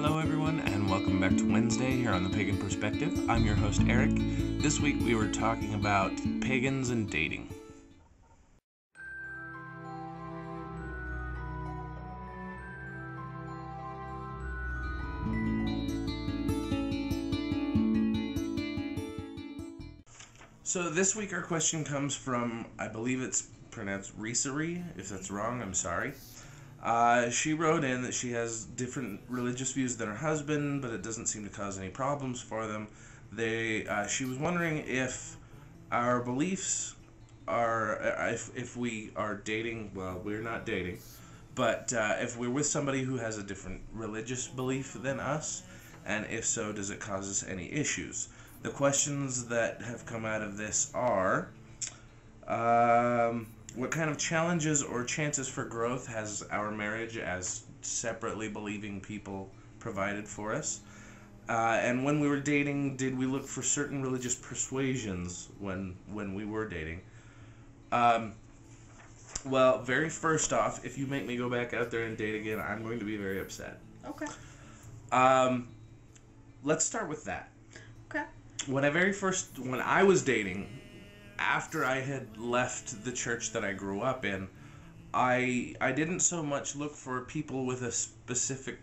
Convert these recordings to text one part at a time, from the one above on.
Hello everyone, and welcome back to Wednesday here on the Pagan Perspective. I'm your host Eric. This week we were talking about pagans and dating. So this week our question comes from, I believe it's pronounced Resery. If that's wrong, I'm sorry. She wrote in that she has different religious views than her husband, but it doesn't seem to cause any problems for them. She was wondering if our beliefs are, if we are dating, well, we're not dating, but if we're with somebody who has a different religious belief than us, and if so, does it cause us any issues? The questions that have come out of this are, what kind of challenges or chances for growth has our marriage as separately believing people provided for us? And when we were dating, did we look for certain religious persuasions when we were dating? Well, very first off, if you make me go back out there and date again, I'm going to be very upset. Okay. Let's start with that. Okay. When I was dating, after I had left the church that I grew up in, I didn't so much look for people with a specific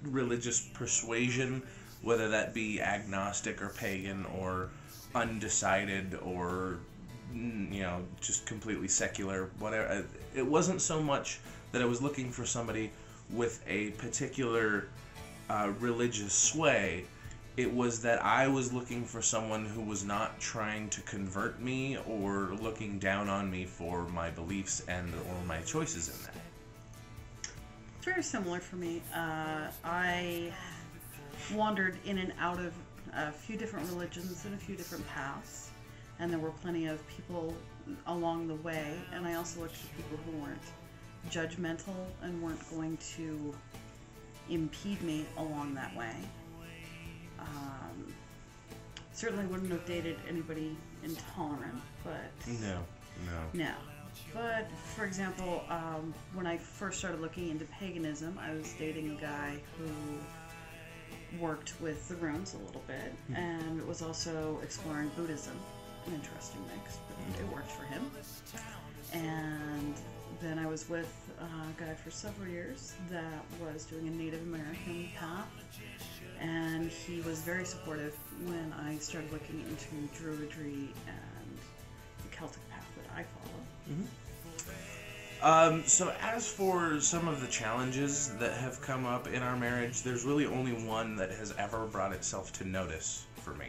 religious persuasion, whether that be agnostic or pagan or undecided or, just completely secular, whatever. It wasn't so much that I was looking for somebody with a particular religious sway. It was that I was looking for someone who was not trying to convert me or looking down on me for my beliefs or my choices in that. It's very similar for me. I wandered in and out of a few different religions and a few different paths, and there were plenty of people along the way, and I also looked for people who weren't judgmental and weren't going to impede me along that way. Certainly wouldn't have dated anybody intolerant, but... No. But, for example, when I first started looking into paganism, I was dating a guy who worked with the runes a little bit, and was also exploring Buddhism. An interesting mix, but it worked for him. And then I was with a guy for several years that was doing a Native American path, and he was very supportive when I started looking into Druidry and the Celtic path that I follow. So as for some of the challenges that have come up in our marriage, there's really only one that has ever brought itself to notice for me.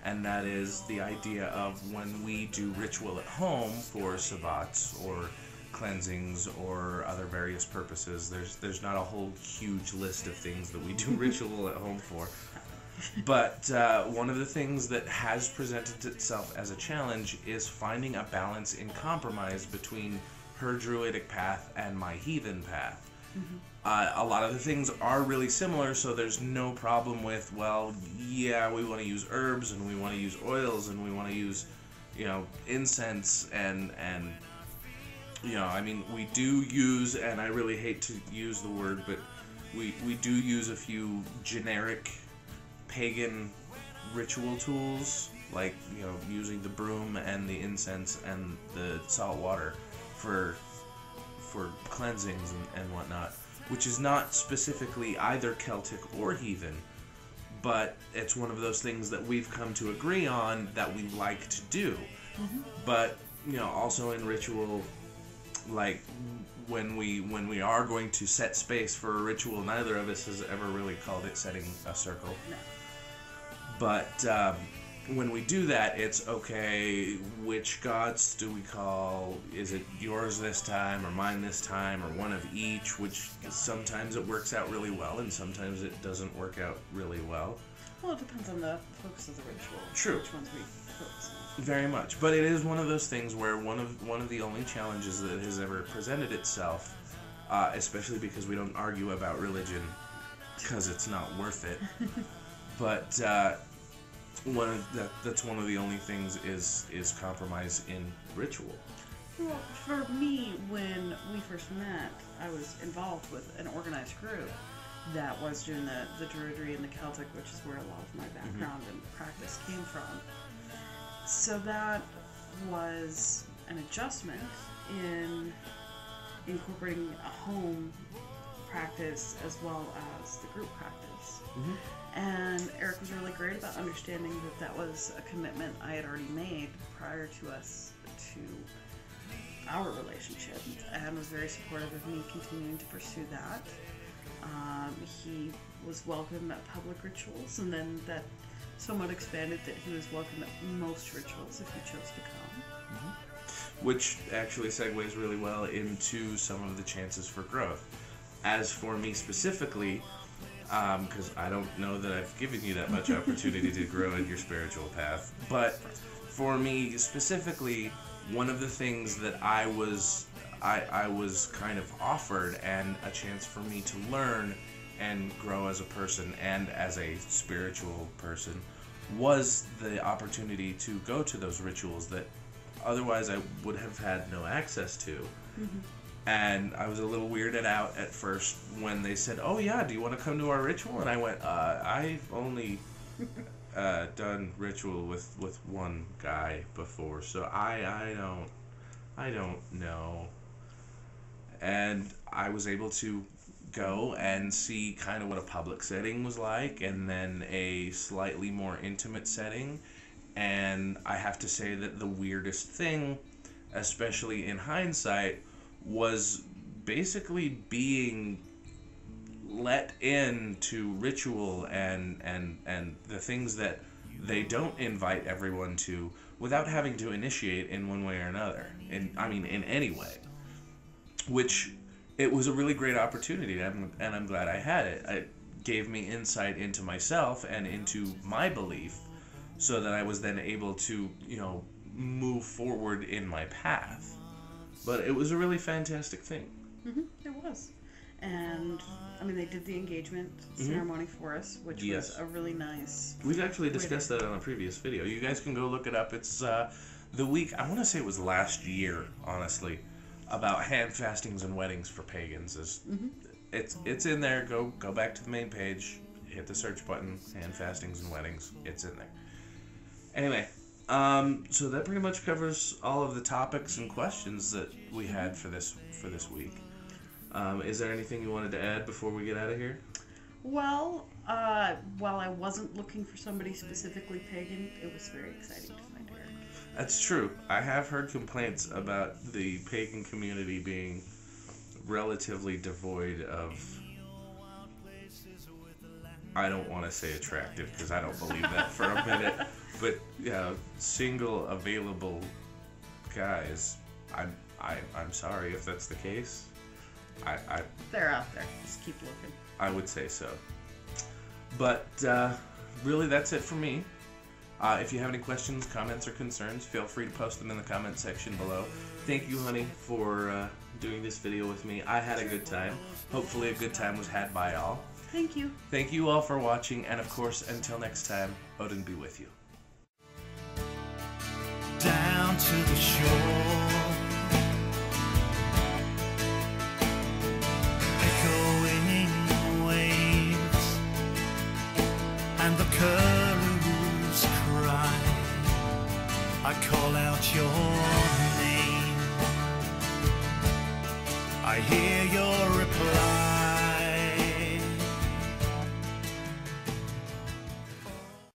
And that is the idea of when we do ritual at home for sabbats or cleansings or other various purposes. There's not a whole huge list of things that we do ritual at home for. But one of the things that has presented itself as a challenge is finding a balance in compromise between her druidic path and my heathen path. A lot of the things are really similar, so there's no problem with, well, yeah, we want to use herbs and we want to use oils and we want to use, incense and we do use, and I really hate to use the word, but we do use a few generic pagan ritual tools, like, using the broom and the incense and the salt water for cleansings and whatnot, which is not specifically either Celtic or heathen, but it's one of those things that we've come to agree on that we like to do. But, also in ritual, like when we are going to set space for a ritual, neither of us has ever really called it setting a circle. No. But when we do that, it's okay, which gods do we call? Is it yours this time or mine this time or one of each? Which sometimes it works out really well and sometimes it doesn't work out really well. Well, it depends on the focus of the ritual. True. Which ones we focus on. Very much. But it is one of those things where one of the only challenges that has ever presented itself, especially because we don't argue about religion because it's not worth it. But that's one of the only things is compromise in ritual. Well, for me, when we first met, I was involved with an organized group, that was doing the Druidry and the Celtic, which is where a lot of my background and practice came from. So that was an adjustment in incorporating a home practice as well as the group practice. And Eric was really great about understanding that that was a commitment I had already made prior to our relationship, and was very supportive of me continuing to pursue that. He was welcome at public rituals, and then that somewhat expanded that he was welcome at most rituals if you chose to come. Which actually segues really well into some of the chances for growth. As for me specifically, because I don't know that I've given you that much opportunity to grow in your spiritual path, but for me specifically, one of the things that I was kind of offered, and a chance for me to learn and grow as a person and as a spiritual person, was the opportunity to go to those rituals that otherwise I would have had no access to. And I was a little weirded out at first when they said, "Oh yeah, do you want to come to our ritual?" And I went, I've only done ritual with one guy before, so I don't know. And I was able to go and see kind of what a public setting was like, and then a slightly more intimate setting. And I have to say that the weirdest thing, especially in hindsight, was basically being let into ritual and the things that they don't invite everyone to, without having to initiate in one way or another. In any way. Which, it was a really great opportunity, and I'm glad I had it. It gave me insight into myself and into my belief, so that I was then able to, move forward in my path. But it was a really fantastic thing. It was. And, they did the engagement ceremony for us, which was a really nice... We've actually discussed that on a previous video. You guys can go look it up. It's the week, I want to say it was last year, honestly, about hand fastings and weddings for pagans. It's in there. Go back to the main page, hit the search button, hand fastings and weddings. It's in there. Anyway, so that pretty much covers all of the topics and questions that we had for this week. Is there anything you wanted to add before we get out of here? Well, while I wasn't looking for somebody specifically pagan, it was very exciting to find Eric. That's true. I have heard complaints about the pagan community being relatively devoid of... I don't want to say attractive, because I don't believe that for a minute. But single available guys. I'm sorry if that's the case. They're out there. Just keep looking. I would say so. But really, that's it for me. If you have any questions, comments, or concerns, feel free to post them in the comment section below. Thank you, honey, for doing this video with me. I had a good time. Hopefully a good time was had by all. Thank you. Thank you all for watching, and of course, until next time, Odin be with you. Down to the shore, echoing waves, and the curlews cry. I call out your name, I hear your reply.